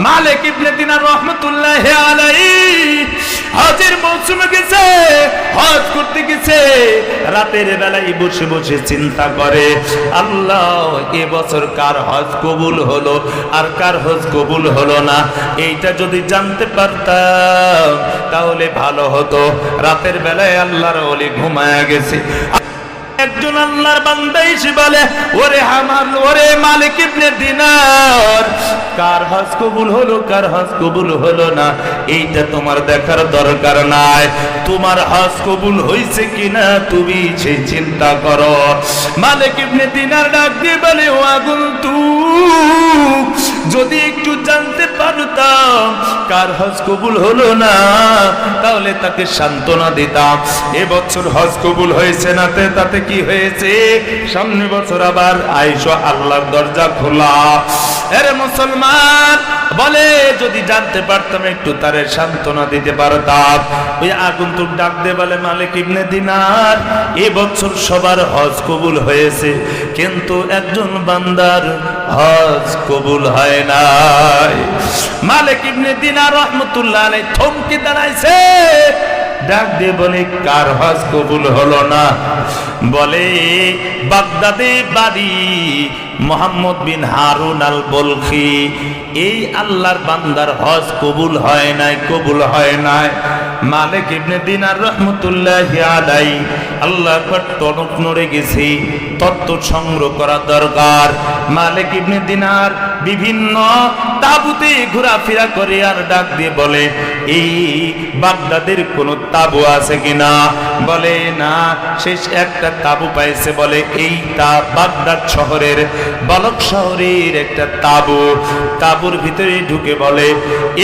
মালিক ইবনে দিনার রাহমাতুল্লাহি আলাইহি হজের মৌসুমে গেছে, হজ করতে গেছে। রাতের বেলায় বসে বসে চিন্তা করে, আল্লাহ এবছর কার হজ কবুল হলো আর কার হজ কবুল হলো না, এইটা যদি জানতে পারতাম তাহলে ভালো হতো। রাতের বেলায় আল্লাহর ওলি ঘুমায়া গেছে। একজন আল্লাহর বান্দা এসে বলে, ওরে মালিক ইবনে দিনার, কার হজ কবুল হলো কার হজ কবুল হলো না এইটা তোমার দেখার দরকার নাই, তোমার হজ কবুল হয়েছে কিনা তুমি সেই চিন্তা করো। মালিক ইবনে দিনার ডাক দিয়ে বলে, ও আগন্তুক, যদি একটু জানতে পারতাম কার হজ কবুল হলো না তাহলে তাকে সান্ত্বনা দিতাম। এবছর হজ কবুল হয়েছে না, তাতে কি হয়েছে, সামনে বছর আবার আইসো, আল্লাহর দরজা খোলা। আরে মুসলমান বলে, যদি জানতে পারতাম একটু তারে সান্ত্বনা দিতে পারতাম। ওই আগন্তুক ডাক দিয়ে বলে, মালিক ইবনে দিনার, এবছর সবার হজ কবুল হয়েছে কিন্তু একজন বান্দার হজ কবুল হয় নাই। মালিক ইবনে দিনার রাহমাতুল্লাহ আলাইহি থমকে দাঁড়াইছে, ডাক দিয়ে বলে, কার হজ কবুল হলো না? বলে, বাগদাদে বাড়ি মুহাম্মদ বিন হারুন আল বলখি, এই আল্লাহর বান্দার হজ কবুল হয় নাই, কবুল হয় নাই। মালিক ইবনে দিনার রাহমাতুল্লাহি আলাইহি আল্লাহর পর টনক নড়ে গেছি, তত্ত্ব সংগ্রহ করা দরকার। মালিক ইবনে দিনার বিভিন্ন তাঁবুতে ঘোরাফেরা করে আর ডাক দিয়ে বলে, এই বাগদাদের কোন তাঁবু আছে কিনা? বলে, না, শেষ একটা তাঁবু পাইছে। বলে, এইটা বাগদাদ শহরের বলক শহরের একটা তাঁবু। তাঁবুর ভিতরে ঢুকে বলে,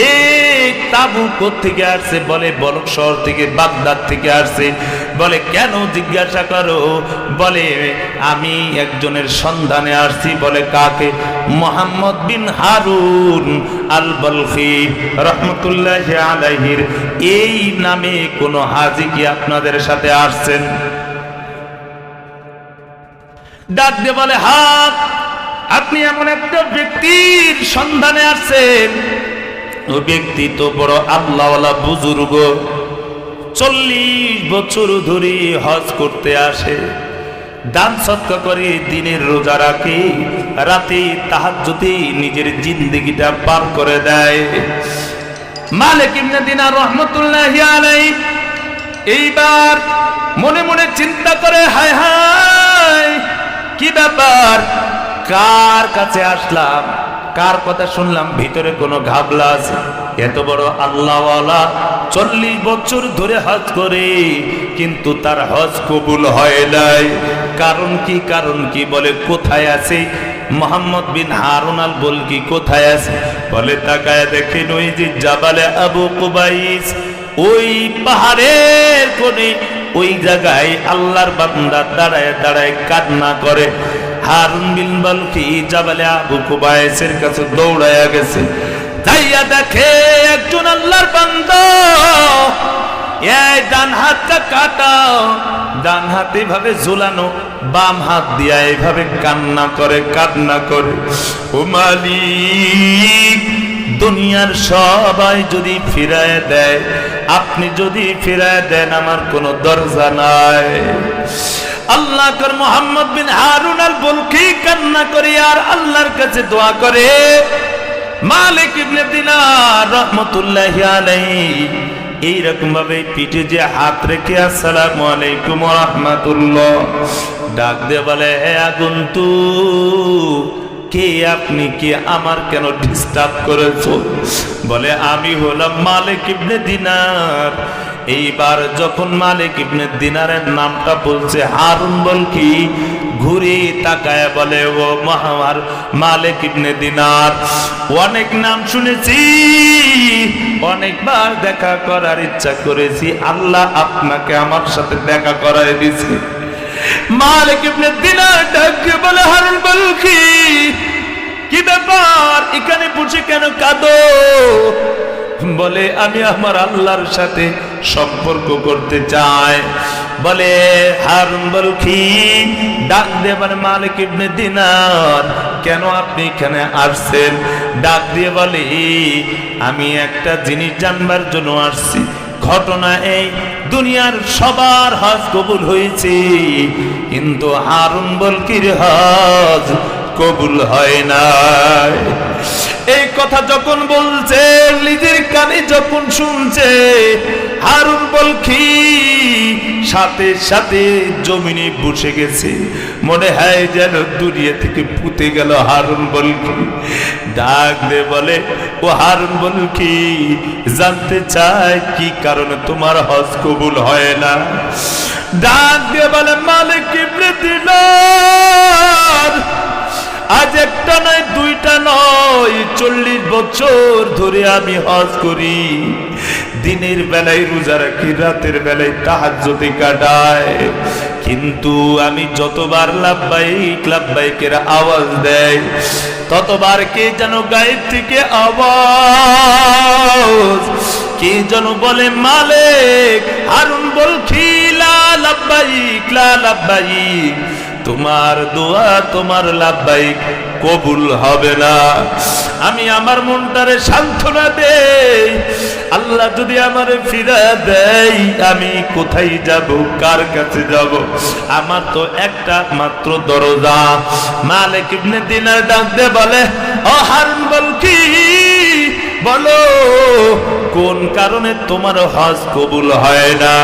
এই তাঁবু কোত্থেকে আসছে? বলে, বলক শহর থেকে, বাগদাদ থেকে আসছে। বলে, কেন? জিজ্ঞাসা করো। বলে, আমি একজনের সন্ধানে আসছি। বলে, কাকে? মুহাম্মদ বিন হারুন আল বলখি রাহমাতুল্লাহি আলাইহির এই নামে কোন হাজী কি আপনাদের সাথে আসছেন? ডাক দিয়ে বলে, হ্যাঁ, আপনি এমন একটা ব্যক্তির সন্ধানে আসছেন, ও ব্যক্তি তো বড় আল্লাহওয়ালা বুজুর্গ, 40 বছর ধরে হজ করতে আসে, দান সদকা করে, দিনের রোজা রাখে, রাতে তাহাজ্জুদে নিজের জিন্দেগিটা পার করে দেয়। মালিক ইবনে দিনার রাহমাতুল্লাহি আলাইহি এইবার মনে মনে চিন্তা করে, হায় হায়, কি ব্যাপার, কার কাছে আসলাম, কার কথা শুনলাম, ভিতরে কোনো ঘাবলা আছে? এত বড় আল্লাহওয়ালা 40 বছর ধরে হজ করে কিন্তু তার হজ কবুল হয় নাই। কারণ কি? কারণ কি? বলে, কোথায় আছে মুহাম্মদ বিন হারুন আল বলখি, কোথায় আছে? বলে, তাকায় দেখেন ওই যে জাবালে আবু কুবাইস, ওই পাহাড়ের কোণে, ওই জায়গায় আল্লাহর বান্দা দাঁড়ায় দাঁড়ায় কান্না করে। হারুন বিন বলখি জাবালে আবু কুবাইসের কাছে দৌড়ায়া গেছে, যাইয়া দেখে একজন আল্লাহর বান্দা, এই ডান হাতটা কাটা, ডান হাত এইভাবে ঝুলানো, বাম হাত দিয়া এইভাবে কান্না করে, কান্না করে। ও মালিক, দুনিয়ার সবাই যদি ফিরায় দেয়, আপনি যদি ফিরায় দেন, আমার কোনো দরজা নাই। আল্লাহ কর মুহাম্মদ বিন হারুন আল বলখি কান্না করে আর আল্লাহর কাছে দোয়া করে। মালিক ইবনে দিনার রাহমাতুল্লাহি আলাইহি এইরকম ভাবে পিঠে যে হাত রেখে, আসসালামু আলাইকুম ওয়া রাহমাতুল্লাহ, ডাক দিয়ে বলে, হে আগন্তুক, কে আপনি? কি আমার কেন ডিস্টার্ব করেছো? বলে, আমি হলাম মালিক ইবনে দিনার। এইবার যখন মালিক ইবনে দিনারের নামটা বলছে হারুন বলখি, ঘুরে তাকায় বলে, ও মহামার মালিক ইবনে দিনার, অনেক নাম শুনেছি, অনেকবার দেখা করার ইচ্ছা করেছি, আল্লাহ আপনাকে আমার সাথে দেখা করায় দিয়েছে। মালিক ইবনে দিনার ডাকে বলে, হারুন বলখি, কি ব্যাপার, এখানে বসে কেন কাঁদো? বলে আমি আমার আল্লাহর সাথে সম্পর্ক করতে চাই। বলে হারুন বলখি ডাক দেবার মালিক ইবনে দিনার, কেন আপনি এখানে আসছেন? ডাক দিয়ে বলে আমি একটা জিনিস জানবার জন্য আসছি। ঘটনা এই, দুনিয়ার সবার হজ কবুল হয়েছে, কিন্তু হারুন বলকির হজ কবুল হয় নাই। এই কথা যখন বলছে, নিজের কানে যখন শুনছে, হারুন বলখি সাথে সাথে জমিনে বসে গেছে। মনে হয় যেন দুনিয়া থেকে পুঁতে গেল হারুন বলখি। ডাক দে বলে ও হারুন বলখি, জানতে চায় কি কারণে তোমার হজ কবুল হয় না? ডাক দিয়ে বলে মালিক ইবনে দিনার, আজ একটা নয় দুইটা নয় 40 বছর ধরে আমি হজ করি। দিনের বেলায় রোজা রাখি, রাতের বেলায় তাহাজ্জুদে কাটাই, কিন্তু আমি যতবার লাব্বাইক লাব্বাইকের আওয়াজ দেয়, ততবার কে যেন গায়েব থেকে আওয়াজ, কে যেন বলে মালিক হারুন বলখি লা লাব্বাইক লা লাব্বাইক, তোমার দোয়া তোমার লাব্বাইক কবুল হবে না। আমি আমার মনটারে সান্ত্বনা দেই, আল্লাহ যদি আমারে ফিরা দেয় আমি কোথায় যাব, কার কাছে যাব? আমার তো একটা মাত্র দরজা। মালিক ইবনে দিনার ডাক দিয়ে বলে ও হারুন বলখি, বলো কোন কারণে তোমার হজ কবুল হয় না?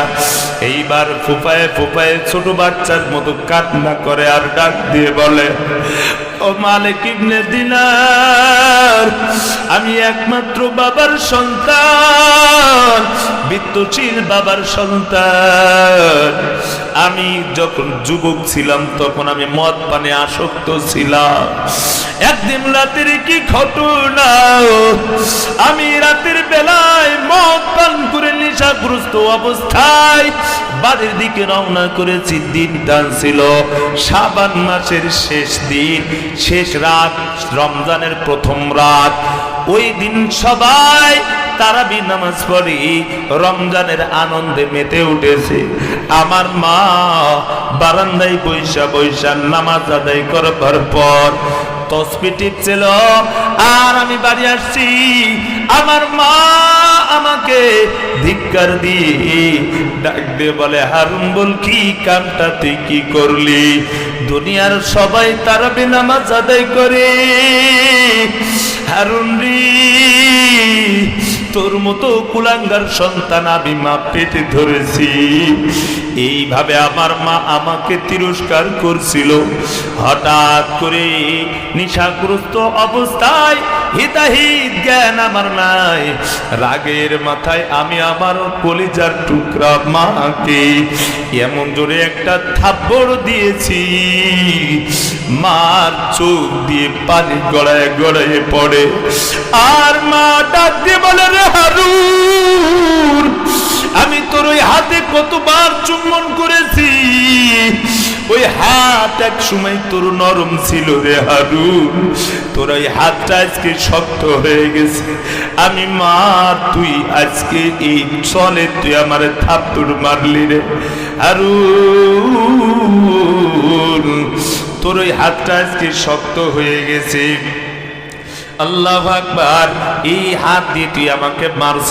এইবার ফুফায়ে ফুফায়ে ছোট বাচ্চার মতো কান্না করে আর ডাক দিয়ে বলে ও মালিক ইবনে দিনার, আমি একমাত্র বাবার সন্তান, বিত্তশীল বাবার সন্তান। আমি যখন যুবক ছিলাম তখন আমি মদ পানে আসক্ত ছিলাম। একদিন রাতের কি ঘটনা, আমি রাতের বেলায় মদ পান করে নেশাগ্রস্ত অবস্থায় বাড়ির দিকে রওনা করেছি। দিনটা ছিল শাবান মাসের শেষ দিন, শেষ রাত, রমজানের প্রথম রাত। ওই দিন সবাই তারাবি নামাজ পড়ি রমজানের আনন্দে মেতে উঠেছে। আমার মা বারান্দায় বৈশা বৈশা নামাজ আদায় করবার পর তসবিহ টিপছিল, আর আমি বাড়ি আসছি। আমার মা আমাকে ধিক্কার দিয়ে ডাক দিয়ে বলে হারুন বলখি, কামটা তুই কি করলি? দুনিয়ার সবাই তারাবি নামাজ আদায় করে, হারুন রে তোর মতো কুলাঙ্গার সন্তান আমি মা পেটে ধরেছি। এইভাবে আমার মা আমাকে তিরস্কার করছিল। হঠাৎ করে নেশাগ্রস্ত অবস্থায় হিতাহিত জ্ঞান আমার নাই, রাগের মাথায় আমি আমার কলিজার টুকরা মাকে এমন জোরে একটা থাপ্পড় দিয়েছি, মার চোখ দিয়ে পানি গড়ায় গড়ায় পড়ে। আর মা ডাক দিয়ে বলে রে হারুন, আমি তোর ওই হাতে কতবার চুম্বন করেছি, ওই হাত এক সময় তোর নরম ছিল রে হারুন, তোর ওই হাতটা আজকে শক্ত হয়ে গেছে। আমি মা, তুই আজকে এই চলে তুই আমার থাপ্পড় মারলি রে হারুন, তোর ওই হাতটা আজকে শক্ত হয়ে গেছে। আল্লাহু আকবার, এই হাত দিয়ে তুই আমাকে মারছ।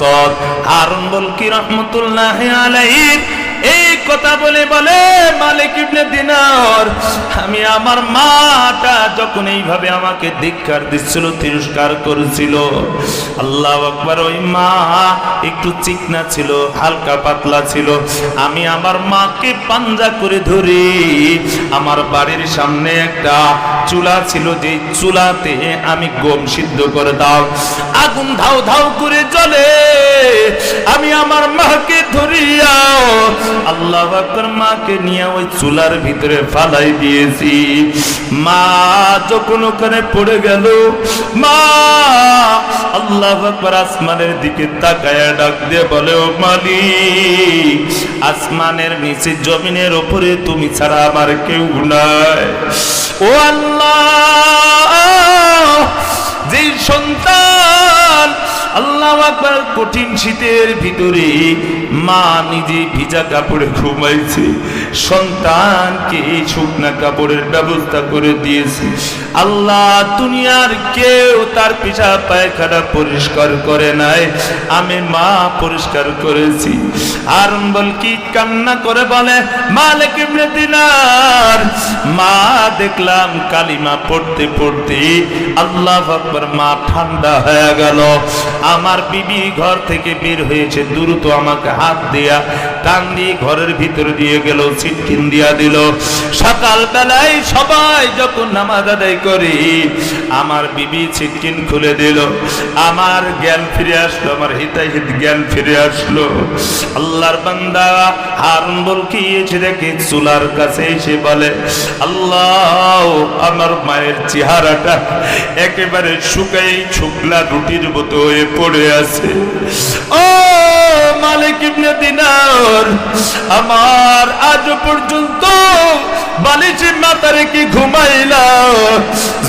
হারুন বলকি রহমতুল্লাহি আলাইহি এই কথা বলে বলে মালিক ইবনে দিনার, আমি আমার মাটা যখন এইভাবে আমাকে ধিক্কার দিচ্ছিল, তিরস্কার করেছিল, আল্লাহু আকবার, ওই মা একটু চিকনা ছিল, হালকা পাতলা ছিল। আমি আমার মাকে পাঞ্জা করে ধরে আমার বাড়ির সামনে একটা চুলা ছিল, যে চুলাতে আমি গম সিদ্ধ করে দাও, আগুন ধাউ ধাউ করে জ্বলে, আমি আমার মাকে ধরিয়া আল্লাহু আকবার মাকে নিয়ে ওই চুলার ভিতরে ফালাই দিয়েছি। মা যখন ওখানে পড়ে গেল, মা আল্লাহু আকবার আসমানের দিকে তাকায়া ডাক দিয়ে বলে ও মালিক, আসমানের নিচে জমিনের উপরে তুমি ছাড়া আমার কেউ নাই। ও আল্লাহ, যেই সন্তান আল্লাহ আল্লাহু আকবার। কঠিন শীতের ভিতরে মা নিজে ভিজা কাপড়ে ঘুমাইছে, সন্তানকে শুকনা কাপড়ের ব্যবস্থা করে দিয়েছে। আল্লাহ, দুনিয়ার কেউ তার পেশাব পায়খানা পরিষ্কার করে নাই, আমি মা পরিষ্কার করেছি। হারুন বলকি কান্না করে বলে, মালিক ইবনে দিনার, মা দেখলাম কালিমা পড়তে পড়তে আল্লাহু আকবার মা ঠান্ডা হয়ে গেল। আমার বিবি ঘর থেকে বের হয়েছে, দ্রুত আমাকে হাত দিয়া টান দিয়ে ঘরের ভিতর দিয়ে গেল, ছিটকিন দিয়া দিল। সকাল বেলায় সবাই যখন নামাজ আদায় করি, আমার বিবি ছিটকিন খুলে দিল, আমার জ্ঞান ফিরে আসলো, আমার হিতাহিত জ্ঞান ফিরে আসলো। আল্লাহর বান্দা হারুন বলকি এসে দেখে চুলার কাছে এসে বলে, আল্লাহ, আমার মায়ের চেহারাটা একেবারে শুকাই শুকলা রুটির মতো হয়ে পড়ে আছে। ও মালিক ইবনে দিনার, আমার আজ পর্যন্ত বালিশে মাথা রেখে ঘুমাইলাম,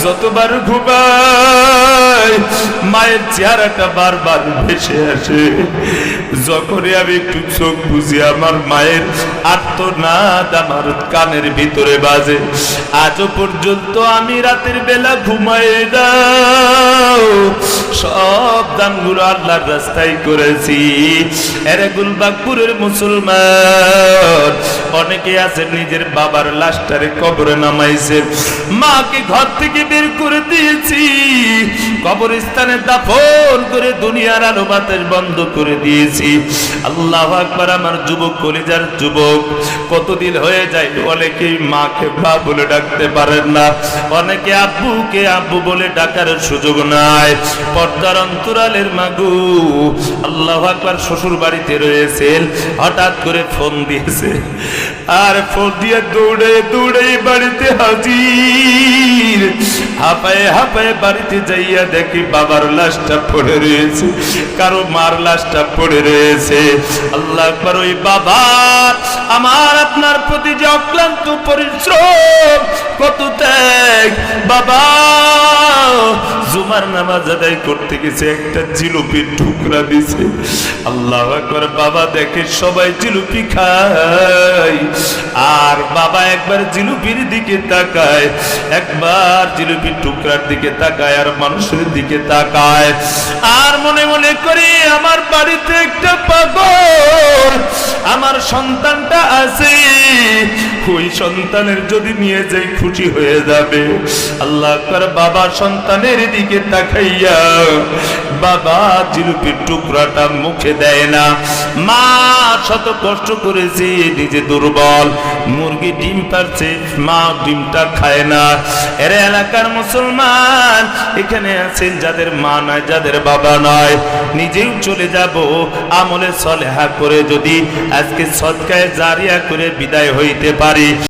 যতবার ঘুমাই মায়ের চেহারাটা বারবার ভেসে আসে। যখনই আমি একটু চোখ বুঝি, আমার মায়ের আর্তনাদ আমার কানের ভিতরে বাজে। আজও পর্যন্ত আমি রাতের বেলা ঘুমাই দাও, সব দানগুলো আল্লাহর রাস্তায় করেছি। এরে গুলবাগপুরের মুসলমান অনেকে আছে নিজের বাবার লাশটারে কবরে নামাইছে, মাকে ঘর থেকে বের করে দিয়েছি, কবরস্থানে দাফন করে দুনিয়ার আলো বাতাস বন্ধ করে দিয়েছি। আল্লাহু আকবার। আমার যুবক কলিজার যুবক, কতদিন হয়ে যায় অনেকে মাকে মা বলে ডাকতে পারেন না, অনেকে আব্বুকে আব্বু বলে ডাকার সুযোগ নাই। পর্দার অন্তরালের মাগু, আল্লাহু আকবার, শ্বশুর বাড়িতে রয়েছেন, হঠাৎ করে ফোন দিয়েছে, আর ফোন দিয়ে দৌড়ে দৌড়ে বাড়িতে হাজির। হাঁপায়ে হাঁপায়ে বাড়িতে যাইয়া দেখি বাবার লাশটা পড়ে রয়েছে, কারো মার লাশটা পড়ে রয়েছে। আল্লাহ আকবার। ওই বাবা আমার আপনার প্রতি যে অক্লান্ত পরিশ্রম, কত ত্যাগ, বাবা জুমার নামাজ আদায় করতে গেছে, একটা জিলিপির টুকরা দিছে। আল্লাহু আকবার। বাবা দেখে সবাই জিলিপি খায়, আর বাবা একবার জিলিপির দিকে তাকায়, একবার জিলিপির টুকরার দিকে তাকায়, আর মানুষের দিকে তাকায়, আর মনে মনে করি আমার বাড়িতে একটা পাগল আমার সন্তানটা আছে, ওই সন্তানের যদি নিয়ে যাই খুশি হয়ে যাবে। আল্লাহ আকবার। বাবা সন্তানের দিকে তাকাইয়া বাবা জিলিপির টুকরাটা মুখে দেয় না। মা শত কষ্ট করেছে, নিজে দুর্বল, মুরগি ডিম পারছে, মা ডিমটা খায় না। এর এলাকার মুসলমান এখানে আছেন যাদের মা নাই, যাদের বাবা নাই, নিজেও চলে যাব আমলে সলেহা করে যদি আজকে সদকায়ে জারিয়া করে বিদায় হইতে পারি।